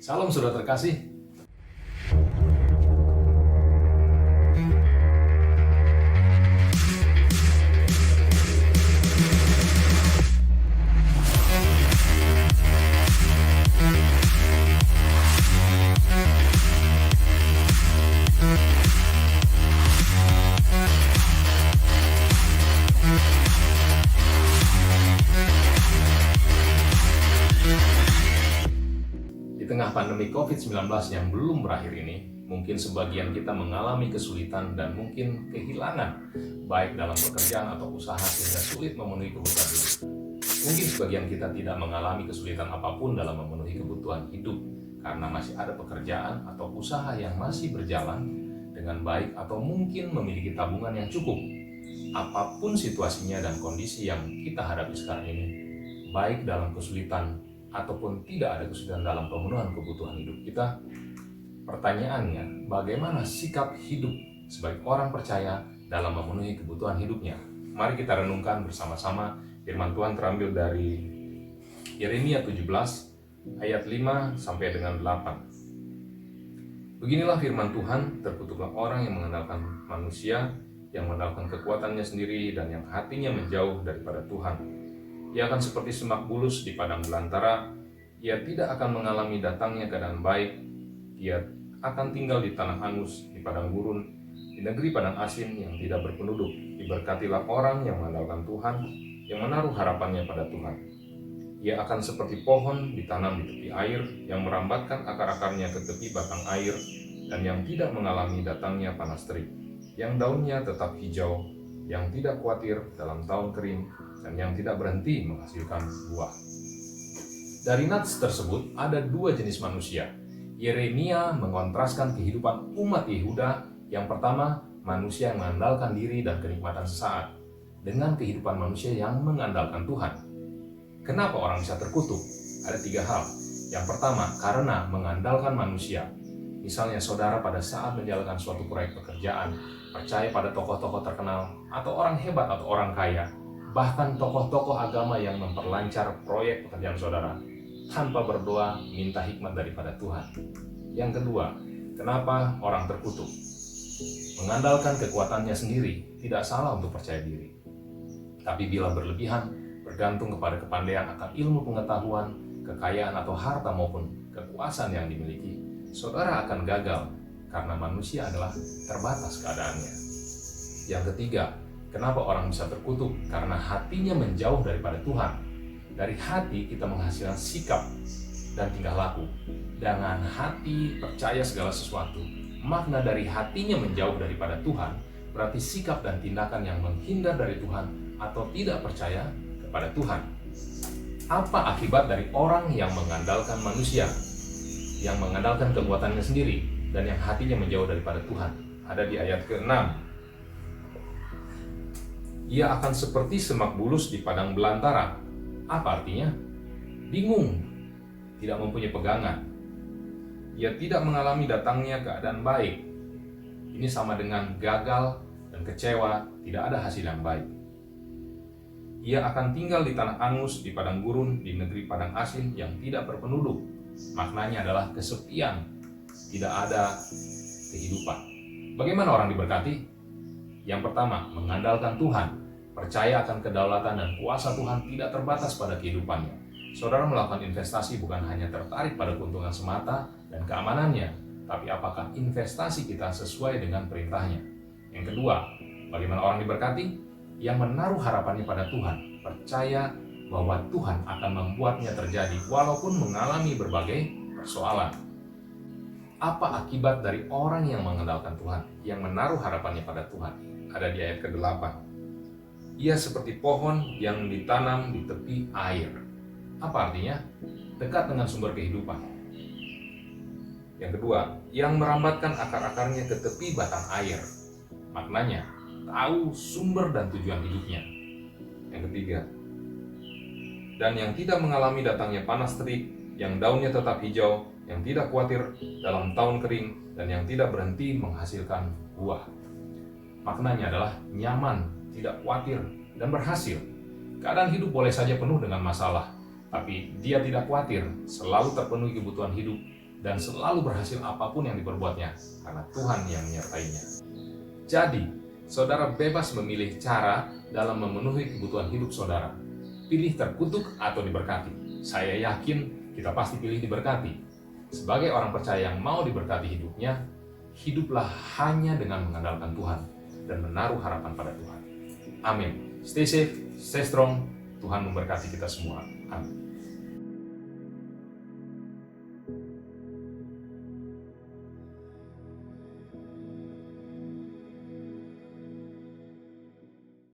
Salam saudara terkasih. Di tengah pandemi COVID-19 yang belum berakhir ini, mungkin sebagian kita mengalami kesulitan dan mungkin kehilangan, baik dalam pekerjaan atau usaha sehingga sulit memenuhi kebutuhan hidup. Mungkin sebagian kita tidak mengalami kesulitan apapun dalam memenuhi kebutuhan hidup, karena masih ada pekerjaan atau usaha yang masih berjalan dengan baik atau mungkin memiliki tabungan yang cukup. Apapun situasinya dan kondisi yang kita hadapi sekarang ini, baik dalam kesulitan ataupun tidak ada kesulitan dalam pemenuhan kebutuhan hidup kita, pertanyaannya, bagaimana sikap hidup sebagai orang percaya dalam memenuhi kebutuhan hidupnya? Mari kita renungkan bersama-sama. Firman Tuhan terambil dari Yeremia 17 ayat 5 sampai dengan 8. Beginilah firman Tuhan, terkutuklah orang yang mengandalkan manusia, yang mengandalkan kekuatannya sendiri dan yang hatinya menjauh daripada Tuhan. Ia akan seperti semak bulus di padang belantara. Ia tidak akan mengalami datangnya keadaan baik. Ia akan tinggal di tanah angus, di padang gurun, di negeri padang asin yang tidak berpenduduk. Diberkatilah orang yang mengandalkan Tuhan, yang menaruh harapannya pada Tuhan. Ia akan seperti pohon ditanam di tepi air, yang merambatkan akar-akarnya ke tepi batang air, dan yang tidak mengalami datangnya panas terik, yang daunnya tetap hijau, yang tidak khawatir dalam tahun kering, dan yang tidak berhenti menghasilkan buah. Dari nats tersebut ada dua jenis manusia. Yeremia mengontraskan kehidupan umat Yehuda. Yang pertama, manusia yang mengandalkan diri dan kenikmatan sesaat, dengan kehidupan manusia yang mengandalkan Tuhan. Kenapa orang bisa terkutuk? Ada tiga hal. Yang pertama, karena mengandalkan manusia. Misalnya saudara pada saat menjalankan suatu proyek pekerjaan, percaya pada tokoh-tokoh terkenal, atau orang hebat atau orang kaya, bahkan tokoh-tokoh agama yang memperlancar proyek pekerjaan saudara, tanpa berdoa minta hikmat daripada Tuhan. Yang kedua, kenapa orang terkutuk? Mengandalkan kekuatannya sendiri, tidak salah untuk percaya diri. Tapi bila berlebihan, bergantung kepada kepandaian akan ilmu pengetahuan, kekayaan atau harta maupun kekuasaan yang dimiliki, saudara akan gagal karena manusia adalah terbatas keadaannya. Yang ketiga, kenapa orang bisa terkutuk? Karena hatinya menjauh daripada Tuhan. Dari hati kita menghasilkan sikap dan tingkah laku. Dengan hati percaya segala sesuatu. Makna dari hatinya menjauh daripada Tuhan berarti sikap dan tindakan yang menghindar dari Tuhan atau tidak percaya kepada Tuhan. Apa akibat dari orang yang mengandalkan manusia, yang mengandalkan kekuatannya sendiri, dan yang hatinya menjauh daripada Tuhan? Ada di ayat ke-6. Ia akan seperti semak bulus di padang belantara. Apa artinya? Bingung, tidak mempunyai pegangan. Ia tidak mengalami datangnya keadaan baik. Ini sama dengan gagal dan kecewa, tidak ada hasil yang baik. Ia akan tinggal di tanah angus, di padang gurun, di negeri padang asin yang tidak berpenduduk. Maknanya adalah kesepian, tidak ada kehidupan. Bagaimana orang diberkati? Yang pertama, mengandalkan Tuhan. Percaya akan kedaulatan dan kuasa Tuhan tidak terbatas pada kehidupannya. Saudara melakukan investasi bukan hanya tertarik pada keuntungan semata dan keamanannya, tapi apakah investasi kita sesuai dengan perintahnya? Yang kedua, bagaimana orang diberkati? Yang menaruh harapannya pada Tuhan, percaya bahwa Tuhan akan membuatnya terjadi walaupun mengalami berbagai persoalan. Apa akibat dari orang yang mengandalkan Tuhan, yang menaruh harapannya pada Tuhan? Ada di ayat ke-8. Ia seperti pohon yang ditanam di tepi air. Apa artinya? Dekat dengan sumber kehidupan. Yang kedua, yang merambatkan akar-akarnya ke tepi batang air. Maknanya, tahu sumber dan tujuan hidupnya. Yang ketiga, dan yang tidak mengalami datangnya panas terik, yang daunnya tetap hijau, yang tidak khawatir dalam tahun kering, dan yang tidak berhenti menghasilkan buah. Maknanya adalah nyaman, tidak khawatir, dan berhasil. Keadaan hidup boleh saja penuh dengan masalah, tapi dia tidak khawatir, selalu terpenuhi kebutuhan hidup, dan selalu berhasil apapun yang diperbuatnya, karena Tuhan yang menyertainya. Jadi, saudara bebas memilih cara dalam memenuhi kebutuhan hidup saudara. Pilih terkutuk atau diberkati. Saya yakin kita pasti pilih diberkati. Sebagai orang percaya yang mau diberkati hidupnya, hiduplah hanya dengan mengandalkan Tuhan dan menaruh harapan pada Tuhan. Amin. Stay safe, stay strong. Tuhan memberkati kita semua. Amin.